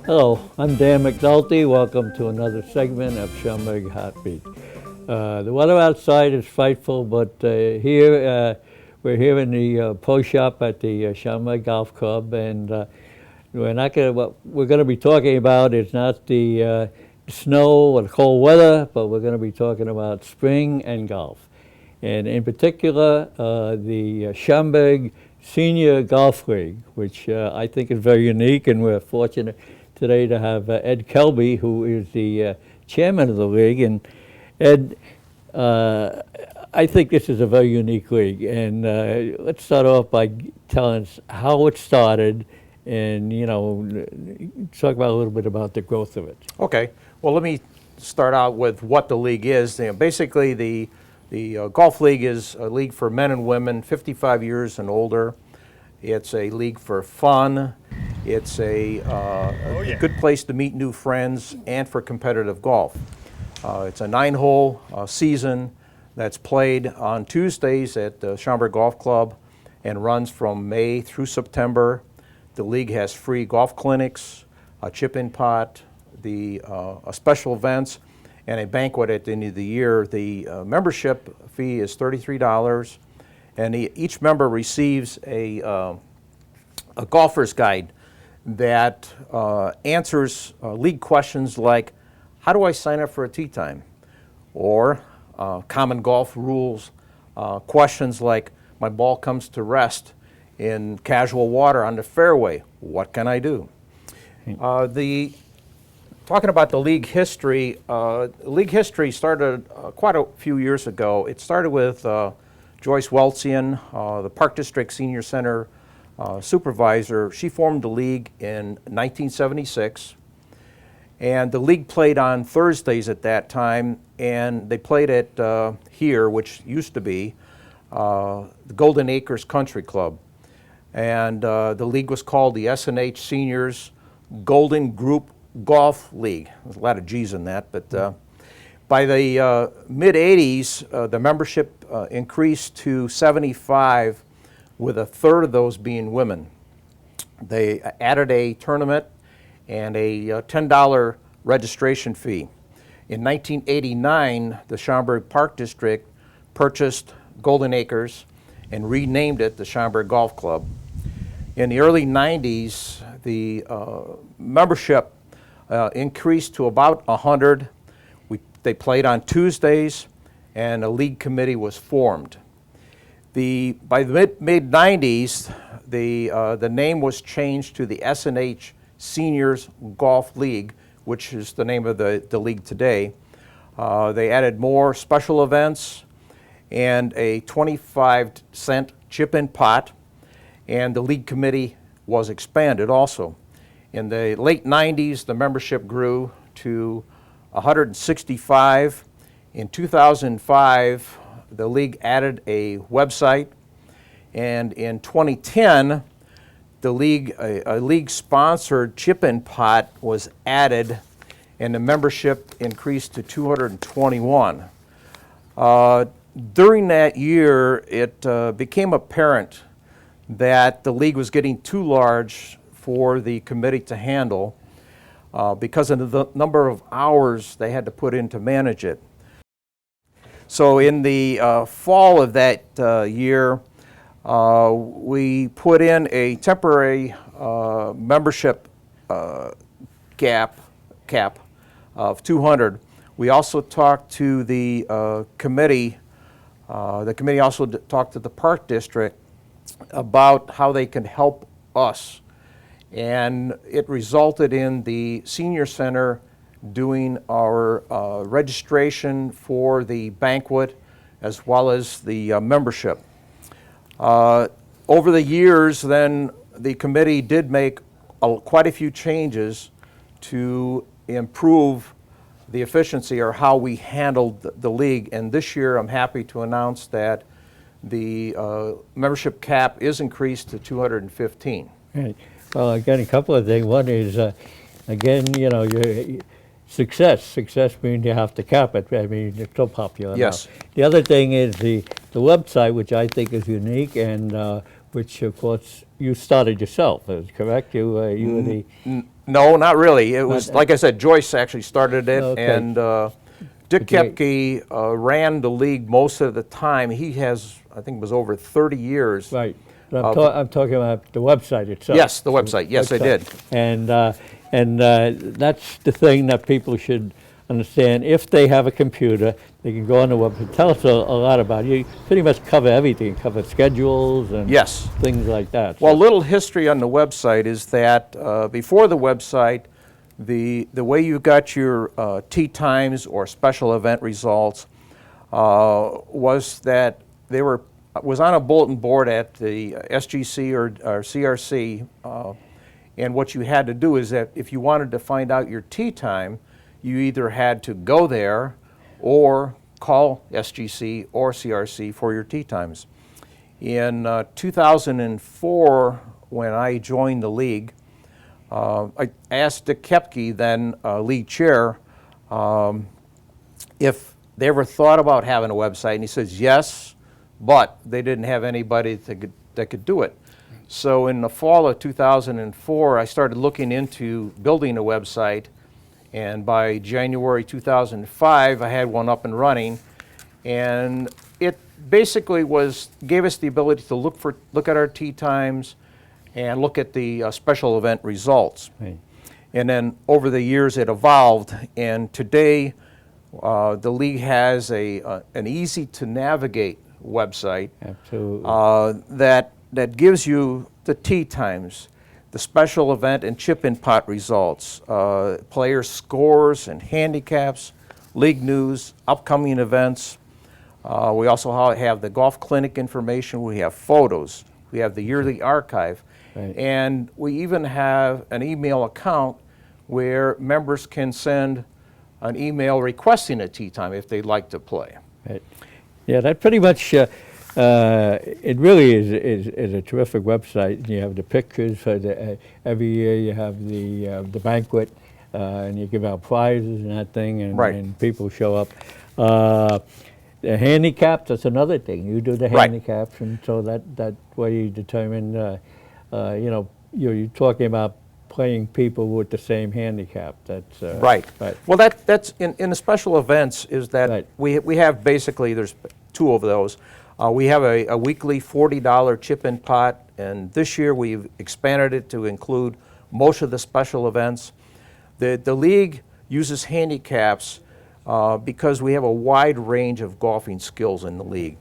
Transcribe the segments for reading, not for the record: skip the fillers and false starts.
Hello, I'm Dan McNulty. Welcome to another segment of Schaumburg Heartbeat. The weather outside is frightful, but we're here in the pro shop at the Schaumburg Golf Club, and what we're going to be talking about is not the snow or the cold weather, but we're going to be talking about spring and golf. And in particular, the Schaumburg Senior Golf League, which I think is very unique, and we're fortunate today to have Ed Kelby, who is the chairman of the league. And Ed, I think this is a very unique league, and let's start off by telling us how it started, and talk about a little bit about the growth of it. Okay. Well, let me start out with what the league is. Basically, the golf league is a league for men and women 55 years and older. It's a league for fun. It's a good place to meet new friends and for competitive golf. It's a 9-hole season that's played on Tuesdays at the Schaumburg Golf Club and runs from May through September. The league has free golf clinics, a chip-in pot, special events, and a banquet at the end of the year. The membership fee is $33, and each member receives a golfer's guide that answers league questions like, how do I sign up for a tee time? Or common golf rules questions like, my ball comes to rest in casual water on the fairway. What can I do? Talking about the league history started quite a few years ago. It started with Joyce Weltsian, the Park District Senior Center supervisor. She formed the league in 1976, and the league played on Thursdays at that time, and they played at here, which used to be the Golden Acres Country Club. And the league was called the S&H Seniors Golden Group Golf League. There's a lot of G's in that, but by the mid-'80s, the membership increased to 75, with a third of those being women. They added a tournament and a $10 registration fee. In 1989, the Schaumburg Park District purchased Golden Acres and renamed it the Schaumburg Golf Club. In the early 90s, the membership increased to about 100. They played on Tuesdays, and a league committee was formed. By the mid-90s, the name was changed to the S&H Seniors Golf League, which is the name of the league today. They added more special events and a 25-cent chip-in pot, and the league committee was expanded also. In the late 90s, the membership grew to 165. In 2005, the league added a website, and in 2010, a league-sponsored chip-in pot was added, and the membership increased to 221. During that year, it became apparent that the league was getting too large for the committee to handle because of the number of hours they had to put in to manage it. So in the fall of that year, we put in a temporary membership cap of 200. We also talked to the committee. The committee also talked to the Park District about how they can help us. And it resulted in the Senior Center doing our registration for the banquet as well as the membership. Over the years, then, the committee did make quite a few changes to improve the efficiency or how we handled the league. And this year, I'm happy to announce that the membership cap is increased to 215. Right. Well, again, a couple of things. One is, again, success. Success means you have to cap it. I mean, it's so popular Yes. now. The other thing is the website, which I think is unique, and which, of course, you started yourself, is correct? You were the... No, not really. It was, like I said, Joyce actually started it, Okay. and Dick Okay. Kepke ran the league most of the time. He has, I think it was over 30 years. Right. But I'm talking about the website itself. Yes, the website. Yes, I did. And that's the thing that people should understand. If they have a computer, they can go on the website. Tell us a lot about it. You pretty much cover everything. Cover schedules and Yes. things like that. Well, a little history on the website is that before the website, the way you got your tee times or special event results was that was on a bulletin board at the SGC or CRC, and what you had to do is that if you wanted to find out your tee time, you either had to go there or call SGC or CRC for your tee times. In 2004, when I joined the league, I asked Dick Kepke, then league chair, if they ever thought about having a website, and he says yes, but they didn't have anybody that could do it. So in the fall of 2004, I started looking into building a website, and by January 2005, I had one up and running, and it basically gave us the ability to look at our tee times and look at the special event results. Right. And then over the years it evolved, and today the league has an easy to navigate website Absolutely. that gives you the tee times, the special event and chip-in pot results, player scores and handicaps, league news, upcoming events. We also have the golf clinic information. We have photos. We have the yearly archive. Right. And we even have an email account where members can send an email requesting a tee time if they'd like to play. Right. Yeah, that pretty much, it really is a terrific website. You have the pictures for every year you have the banquet, and you give out prizes and that thing, and, Right. and people show up. The handicaps, that's another thing. You do the Right. handicaps, and so that way you determine, you're talking about playing people with the same handicap. That's Right. Right. Well, that's in the special events is that Right. we have basically, there's two of those. We have a weekly $40 chip-in pot, and this year we've expanded it to include most of the special events. The league uses handicaps because we have a wide range of golfing skills in the league.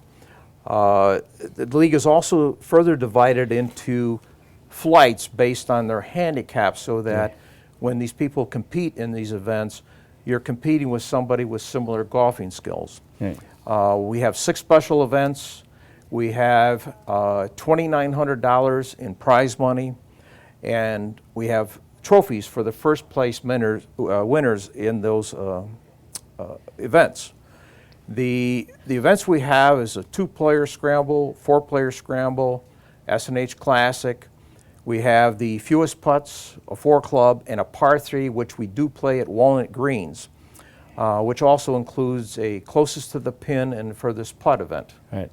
The league is also further divided into flights based on their handicaps, so that when these people compete in these events, you're competing with somebody with similar golfing skills. Right. We have 6 special events. We have $2,900 in prize money, and we have trophies for the first place winners in those events. The events we have is a 2-player scramble, 4-player scramble, S&H Classic. We have the fewest putts, a 4 club, and a par 3, which we do play at Walnut Greens, which also includes a closest to the pin and furthest putt event. Right.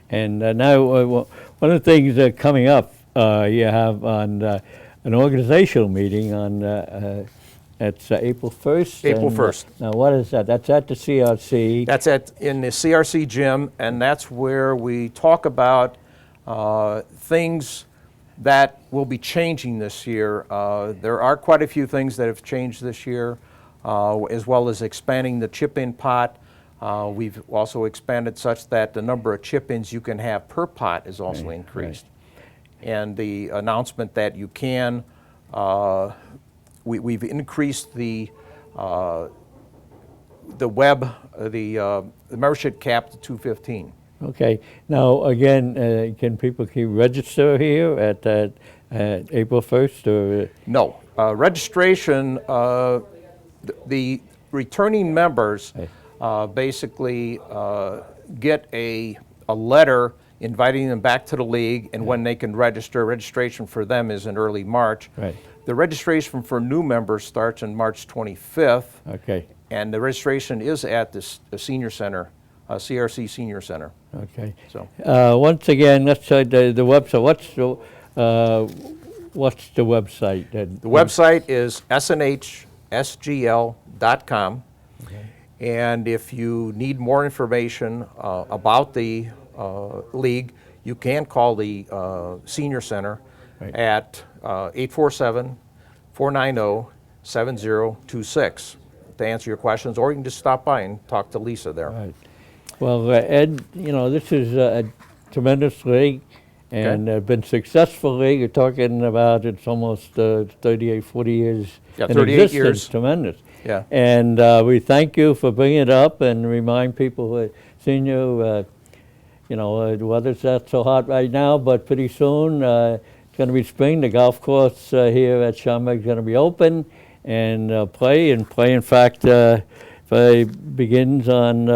And now, one of the things coming up, you have on an organizational meeting on it's April 1st. April and, 1st. Now, what is that? That's at the CRC. That's in the CRC gym, and that's where we talk about things that will be changing this year. There are quite a few things that have changed this year, as well as expanding the chip-in pot. We've also expanded such that the number of chip-ins you can have per pot is also increased. Right. And the announcement that you can, we've increased the membership cap to 215. Okay. Now, again, can people register here at April 1st? Or? No. Registration, the returning members basically get a letter inviting them back to the league, and when they can register. Registration for them is in early March. Right. The registration for new members starts on March 25th, Okay. and the registration is at the Senior Center, CRC Senior Center. Okay. So Once again, let's say the website. What's the website? the website is snhsgl.com. Okay. And if you need more information about the league, you can call the Senior Center Right. at 847-490-7026 to answer your questions, or you can just stop by and talk to Lisa there. Right. Well, Ed, this is a tremendous league, and been successful league. You're talking about it's almost 38, 40 years Yeah, in 38 existence. years. Tremendous. Yeah. And we thank you for bringing it up and remind people who are senior, the weather's not so hot right now, but pretty soon it's going to be spring. The golf course here at Schaumburg is going to be open and play. In fact, begins on,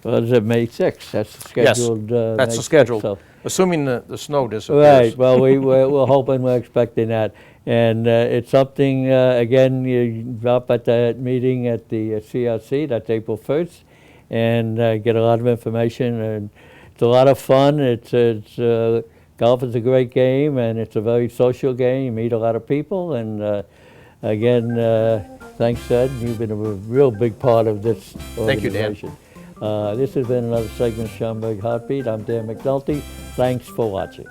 May 6th? That's the scheduled. Yes, that's May the 6th, schedule, so. assuming the snow disappears. Right. Well, we're hoping, we're expecting that, and it's something. Again, you drop at that meeting at the CRC. That's April 1st, and get a lot of information. And it's a lot of fun. Golf is a great game, and it's a very social game. You meet a lot of people, and again, thanks, Ed. You've been a real big part of this organization. Thank you, Dan. This has been another segment of Schaumburg Heartbeat. I'm Dan McNulty. Thanks for watching.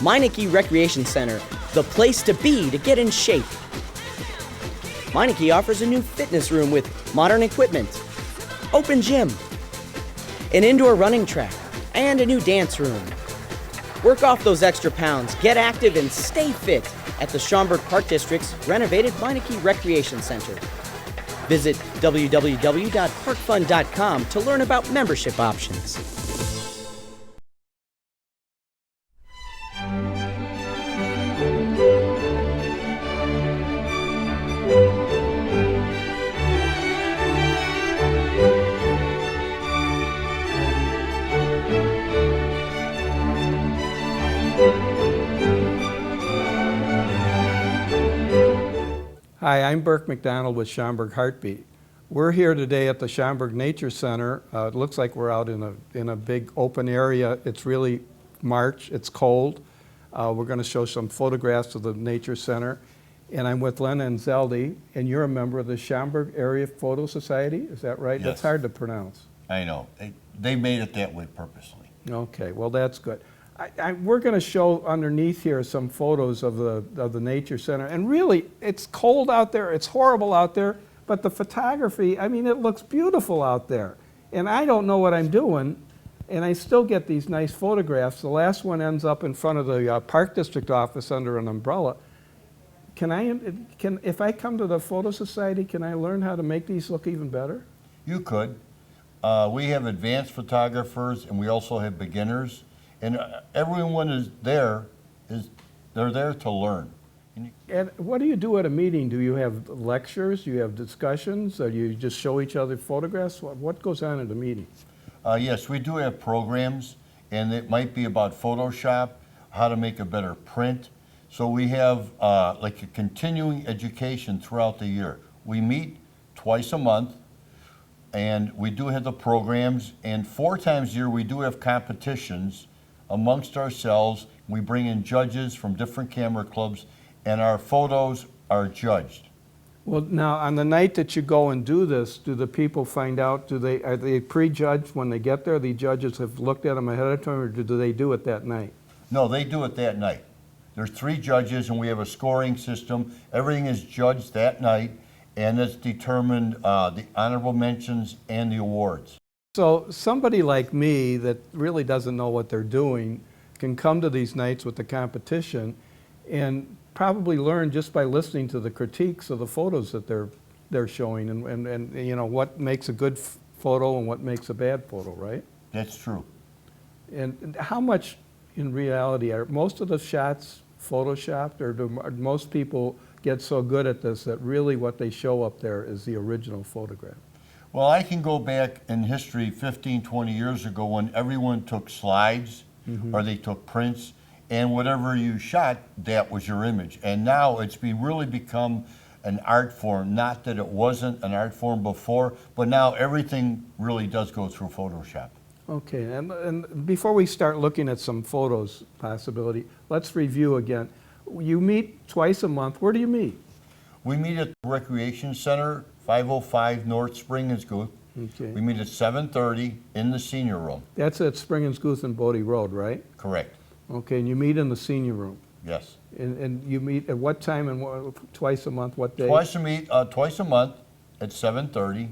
Meineke Recreation Center, the place to be to get in shape. Meineke offers a new fitness room with modern equipment, open gym, an indoor running track, and a new dance room. Work off those extra pounds, get active, and stay fit at the Schaumburg Park District's renovated Meineke Recreation Center. Visit www.parkfund.com to learn about membership options. Hi, I'm Burke McDonald with Schaumburg Heartbeat. We're here today at the Schaumburg Nature Center. It looks like we're out in a big open area. It's really March, it's cold. We're going to show some photographs of the Nature Center. And I'm with Len Anzeldi, and you're a member of the Schaumburg Area Photo Society, is that right? Yes. That's hard to pronounce. I know. They made it that way purposely. Okay, well that's good. We're going to show underneath here some photos of the Nature Center, and really, it's cold out there, it's horrible out there, but the photography, I mean, it looks beautiful out there. And I don't know what I'm doing, and I still get these nice photographs. The last one ends up in front of the Park District office under an umbrella. If I come to the Photo Society, can I learn how to make these look even better? You could. We have advanced photographers, and we also have beginners. And everyone is there, they're there to learn. And what do you do at a meeting? Do you have lectures? Do you have discussions? Or do you just show each other photographs? What goes on at a meeting? Yes, we do have programs, and it might be about Photoshop, how to make a better print. So we have like a continuing education throughout the year. We meet twice a month, and we do have the programs, and 4 times a year we do have competitions amongst ourselves. We bring in judges from different camera clubs, and our photos are judged. Well, now, on the night that you go and do this, do the people find out, are they pre-judged when they get there? The judges have looked at them ahead of time, or do they do it that night? No, they do it that night. There's 3 judges, and we have a scoring system. Everything is judged that night, and it's determined the honorable mentions and the awards. So somebody like me that really doesn't know what they're doing can come to these nights with the competition and probably learn just by listening to the critiques of the photos that they're showing and you know what makes a good photo and what makes a bad photo, right? That's true. And how much, in reality, are most of the shots photoshopped, or do most people get so good at this that really what they show up there is the original photograph? Well, I can go back in history 15, 20 years ago when everyone took slides or they took prints, and whatever you shot, that was your image. And now it's really become an art form. Not that it wasn't an art form before, but now everything really does go through Photoshop. Okay, and before we start looking at some photos possibility, let's review again. You meet twice a month. Where do you meet? We meet at the Recreation Center, 505 North Spring and Scoop. Okay. We meet at 7:30 in the senior room. That's at Spring and Scoop and Bodie Road, right? Correct. Okay, and you meet in the senior room. Yes. And you meet at what time and twice a month, what day? Twice a month at 7:30.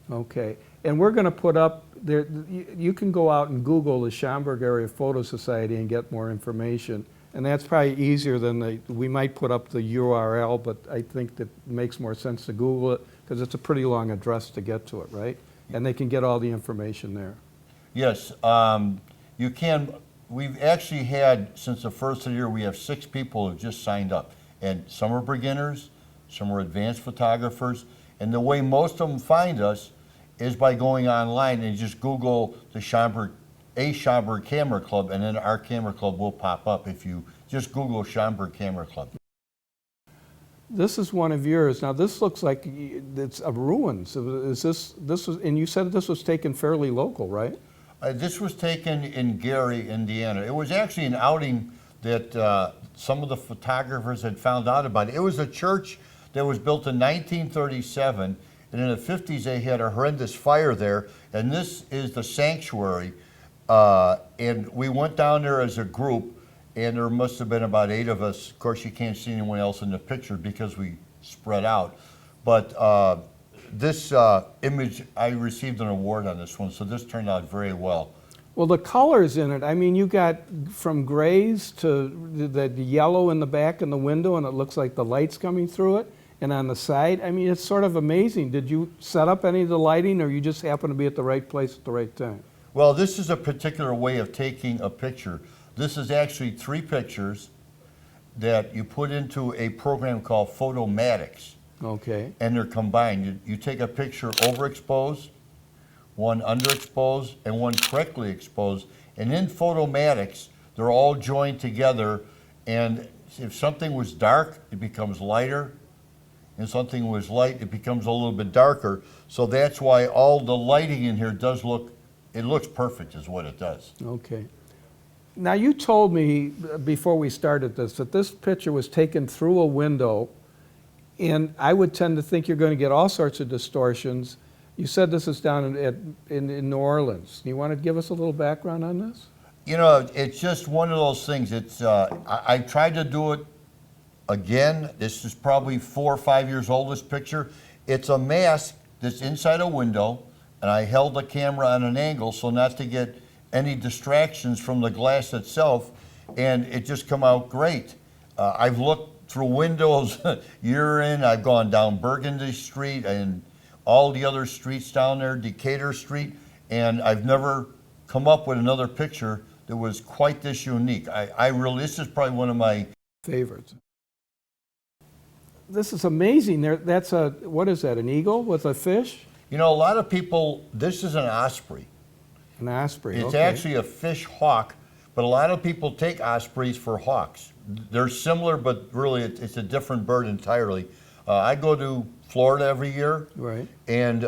Okay, and we're going to put up there. You can go out and Google the Schaumburg Area Photo Society and get more information. And that's probably easier than we might put up the URL, but I think that it makes more sense to Google it because it's a pretty long address to get to it, right? And they can get all the information there. Yes, you can. We've actually had, since the first of the year, we have 6 people who just signed up. And some are beginners, some are advanced photographers. And the way most of them find us is by going online and just Google the Schaumburg Camera Club, and then our camera club will pop up if you just Google Schaumburg Camera Club. This is one of yours. Now this looks like it's a ruin. So is this was, and you said this was taken fairly local, right? This was taken in Gary, Indiana. It was actually an outing that some of the photographers had found out about. It was a church that was built in 1937, and in the 50s they had a horrendous fire there, and this is the sanctuary. And we went down there as a group, and there must have been about 8 of us. Of course, you can't see anyone else in the picture because we spread out. But this image, I received an award on this one, so this turned out very well. Well, the colors in it, I mean, you got from grays to the yellow in the back in the window, and it looks like the light's coming through it. And on the side, I mean, it's sort of amazing. Did you set up any of the lighting, or you just happen to be at the right place at the right time? Well, this is a particular way of taking a picture. This is actually 3 pictures that you put into a program called Photomatics. Okay. And they're combined. You take a picture overexposed, one underexposed, and one correctly exposed. And in Photomatics, they're all joined together. And if something was dark, it becomes lighter. And something was light, it becomes a little bit darker. So that's why all the lighting in here does look, it looks perfect is what it does. Okay. Now you told me before we started this that this picture was taken through a window, and I would tend to think you're going to get all sorts of distortions. You said this is down in New Orleans. You want to give us a little background on this? You know, it's just one of those things. It's I tried to do it again. This is probably 4 or 5 years old, this picture. It's a mask that's inside a window, and I held the camera on an angle so not to get any distractions from the glass itself, and it just come out great. I've looked through windows year in. I've gone down Burgundy Street and all the other streets down there, Decatur Street, and I've never come up with another picture that was quite this unique. This is probably one of my favorites. This is amazing. That's what is that, an eagle with a fish? You know, a lot of people, this is an osprey. An osprey, It's okay. actually a fish hawk, but a lot of people take ospreys for hawks. They're similar, but really it's a different bird entirely. I go to Florida every year, Right. and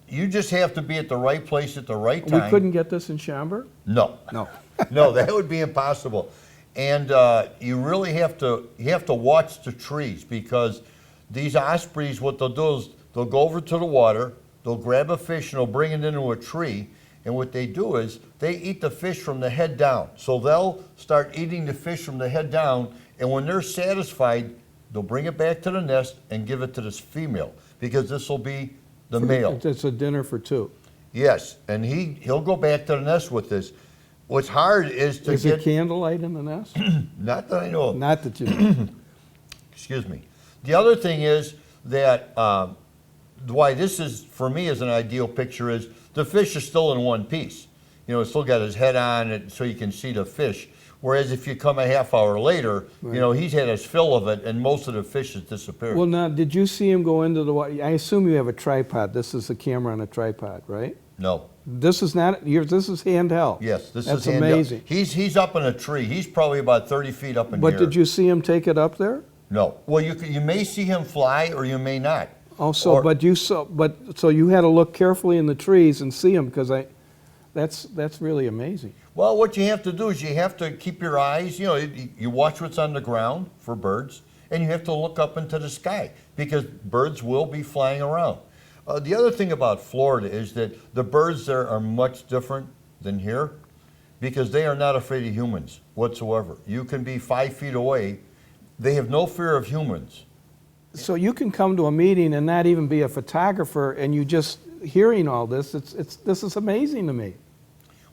you just have to be at the right place at the right time. We couldn't get this in Schaumburg? No. No. No, that would be impossible. And you really have to watch the trees, because these ospreys, what they'll do is they'll go over to the water, they'll grab a fish, and they'll bring it into a tree. And what they do is they eat the fish from the head down. So they'll start eating the fish from the head down, and when they're satisfied, they'll bring it back to the nest and give it to this female, because this will be the male. It's a dinner for 2. Yes, and he'll go back to the nest with this. What's hard is to Is get... it candlelight in the nest? Not that I know of. Not that you... Excuse me. The other thing is that why this is, for me, is an ideal picture is the fish is still in one piece. it's still got his head on it so you can see the fish. Whereas if you come a half hour later, he's had his fill of it and most of the fish has disappeared. Well, now, did you see him go into the water? I assume you have a tripod. This is a camera on a tripod, right? No. This is not, this is handheld. Yes, this That's is handheld. amazing. He's up in a tree. He's probably about 30 feet up in the But air. did you see him take it up there? No. Well, you may see him fly or you may not. Oh, so, so you had to look carefully in the trees and see him, because that's really amazing. Well, what you have to do is you have to keep your eyes, you watch what's on the ground for birds, and you have to look up into the sky because birds will be flying around. The other thing about Florida is that the birds there are much different than here because they are not afraid of humans whatsoever. You can be 5 feet away. They have no fear of humans. So you can come to a meeting and not even be a photographer, and you just hearing all this, this is amazing to me.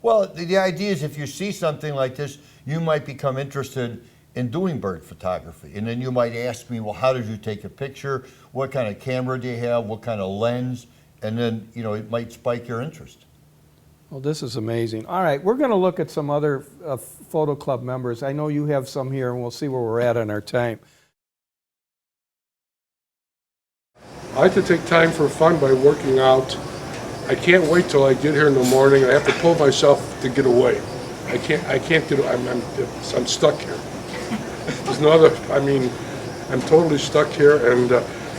Well, the idea is if you see something like this, you might become interested in doing bird photography. And then you might ask me, well, how did you take a picture? What kind of camera do you have? What kind of lens? And then, it might spike your interest. Well, this is amazing. All right, we're going to look at some other photo club members. I know you have some here, and we'll see where we're at on our time. I like to take time for fun by working out. I can't wait till I get here in the morning. I have to pull myself to get away. I can't get. I'm stuck here. There's no other. I'm totally stuck here, and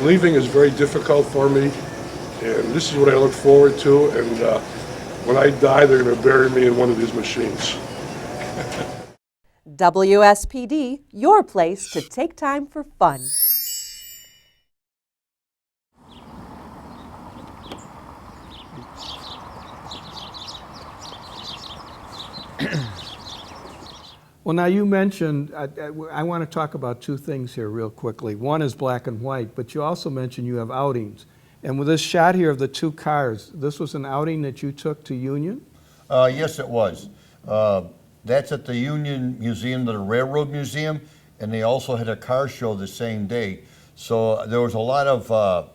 leaving is very difficult for me. And this is what I look forward to. And when I die, they're going to bury me in one of these machines. WSPD, your place to take time for fun. Well, now you mentioned, I want to talk about two things here real quickly. One is black and white, but you also mentioned you have outings. And with this shot here of the two cars, this was an outing that you took to Union? Yes, it was. That's at the Union Museum, the Railroad Museum, and they also had a car show the same day. So there was a lot of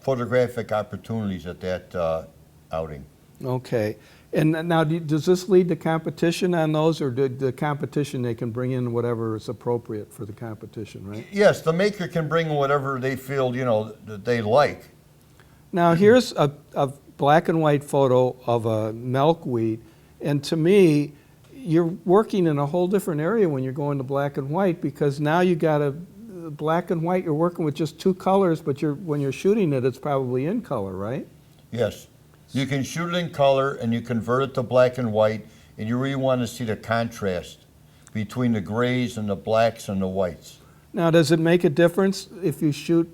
photographic opportunities at that outing. Okay. And now, does this lead to competition on those, or the competition they can bring in whatever is appropriate for the competition, right? Yes, the maker can bring whatever they feel, that they like. Now, here's a black and white photo of a milkweed, and to me, you're working in a whole different area when you're going to black and white, because now you got a black and white, you're working with just two colors, but when you're shooting it, it's probably in color, right? Yes. You can shoot it in color and you convert it to black and white, and you really want to see the contrast between the grays and the blacks and the whites. Now, does it make a difference if you shoot,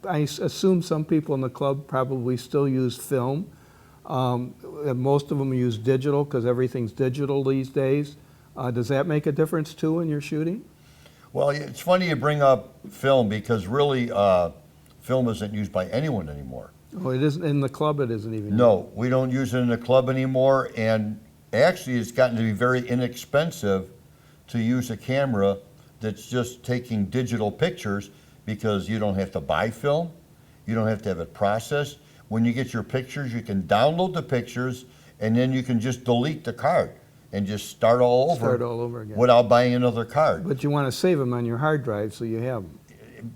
I assume some people in the club probably still use film. Most of them use digital because everything's digital these days. Does that make a difference too when you're shooting? Well, it's funny you bring up film because really film isn't used by anyone anymore. Oh, it isn't in the club. It isn't even. No, we don't use it in the club anymore, and actually, it's gotten to be very inexpensive to use a camera that's just taking digital pictures because you don't have to buy film, you don't have to have it processed. When you get your pictures, you can download the pictures, and then you can just delete the card and just start all over. Start all over again. Without buying another card. But you want to save them on your hard drive so you have them.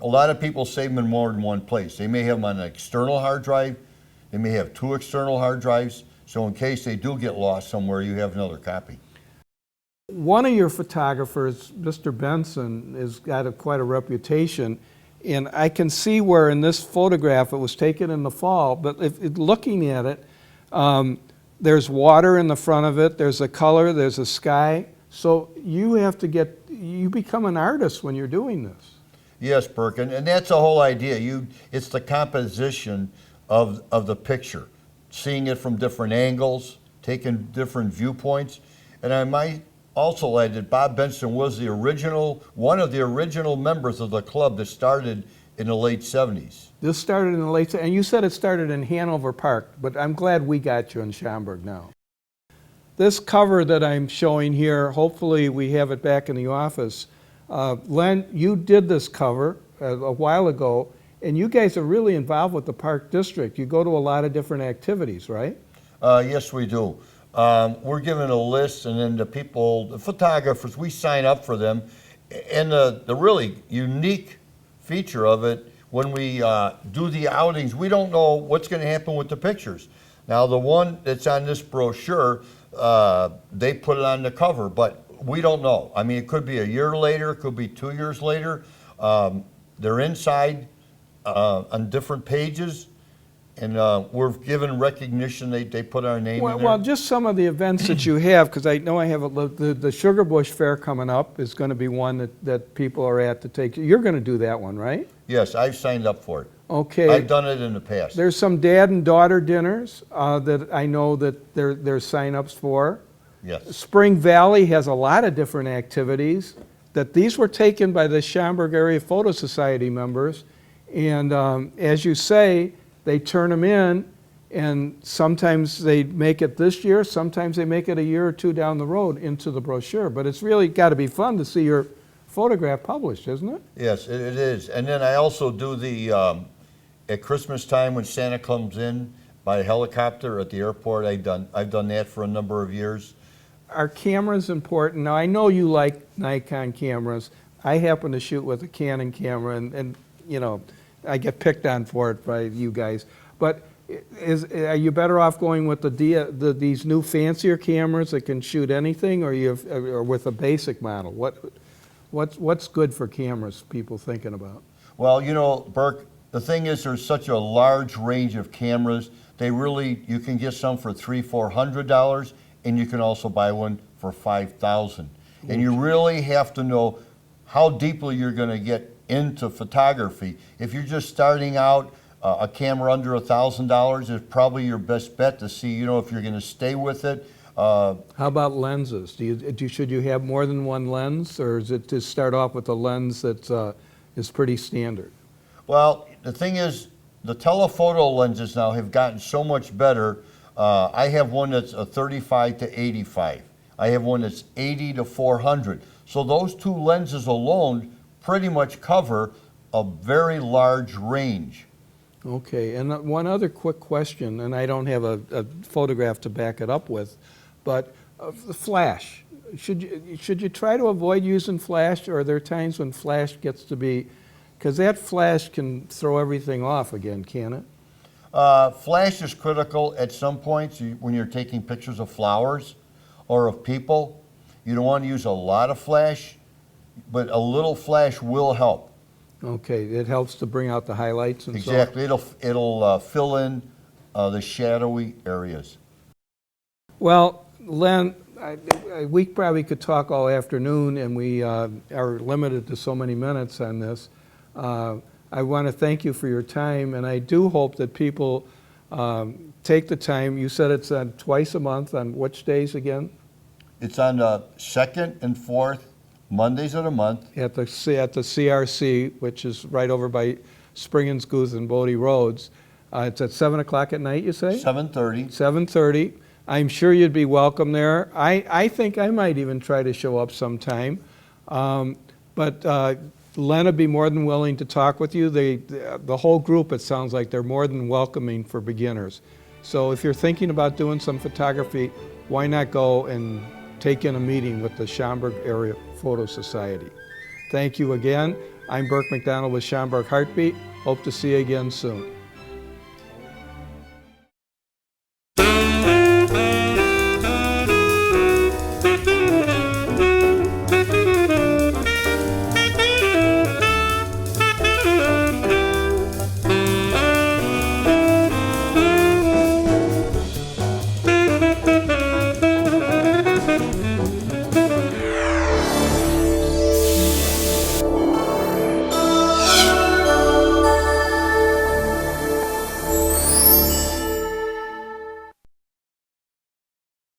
A lot of people save them in more than one place. They may have them on an external hard drive. They may have two external hard drives. So in case they do get lost somewhere, you have another copy. One of your photographers, Mr. Benson, has got quite a reputation. And I can see where in this photograph, it was taken in the fall, but looking at it, there's water in the front of it, there's a color, there's a sky. So you become an artist when you're doing this. Yes, Burke, and that's the whole idea. It's the composition of the picture, seeing it from different angles, taking different viewpoints. And I might also add that Bob Benson was one of the original members of the club that started in the late 70s. This started in the late 70s, and you said it started in Hanover Park, but I'm glad we got you in Schaumburg now. This cover that I'm showing here, hopefully we have it back in the office. Len, you did this cover a while ago, and you guys are really involved with the Park District. You go to a lot of different activities, right? Yes, we do. We're given a list, and then the people, the photographers, we sign up for them. And the really unique feature of it, when we do the outings, we don't know what's going to happen with the pictures. Now, the one that's on this brochure, they put it on the cover, but we don't know. I mean, it could be a year later, it could be 2 years later. They're inside on different pages, and we're given recognition. They put our name in there. Well, just some of the events that you have, because I know I have the Sugar Bush Fair coming up is going to be one that people are at to take. You're going to do that one, right? Yes, I've signed up for it. Okay. I've done it in the past. There's some dad and daughter dinners that I know that there's sign-ups for. Yes. Spring Valley has a lot of different activities. That these were taken by the Schaumburg Area Photo Society members, and as you say, they turn them in, and sometimes they make it this year, sometimes they make it a year or two down the road into the brochure. But it's really got to be fun to see your photograph published, isn't it? Yes, it is. And then I also do the, at Christmas time when Santa comes in by helicopter at the airport, I've done that for a number of years. Are cameras important? Now, I know you like Nikon cameras. I happen to shoot with a Canon camera, and you know, I get picked on for it by you guys. But are you better off going with these new fancier cameras that can shoot anything, or with a basic model? What's good for cameras people thinking about? Well, you know, Burke, the thing is there's such a large range of cameras. You can get some for $300-400, and you can also buy one for $5,000. And you really have to know how deeply you're going to get into photography. If you're just starting out, a camera under $1,000 is probably your best bet to see, you know, if you're going to stay with it. How about lenses? Should you have more than one lens, or is it to start off with a lens that is pretty standard? Well, the thing is, the telephoto lenses now have gotten so much better. I have one that's a 35 to 85. I have one that's 80 to 400. So those two lenses alone pretty much cover a very large range. Okay, and one other quick question, and I don't have a photograph to back it up with, but the flash. Should you try to avoid using flash, or are there times when flash gets to be, because that flash can throw everything off again, can it? Flash is critical at some points when you're taking pictures of flowers or of people. You don't want to use a lot of flash, but a little flash will help. Okay, it helps to bring out the highlights and exactly. It'll fill in the shadowy areas. Well, Len, we probably could talk all afternoon, and we are limited to so many minutes on this. I want to thank you for your time, and I do hope that people take the time. You said it's on twice a month. On which days again? It's on the 2nd and 4th Mondays of the month. At the CRC, which is right over by Spring & Guth and Bodie Roads. It's at 7 o'clock at night, you say? 7:30. 7:30. I'm sure you'd be welcome there. I think I might even try to show up sometime. But Len would be more than willing to talk with you. The whole group, it sounds like, they're more than welcoming for beginners. So if you're thinking about doing some photography, why not go and take in a meeting with the Schaumburg Area Photo Society. Thank you again. I'm Burke McDonald with Schaumburg Heartbeat. Hope to see you again soon.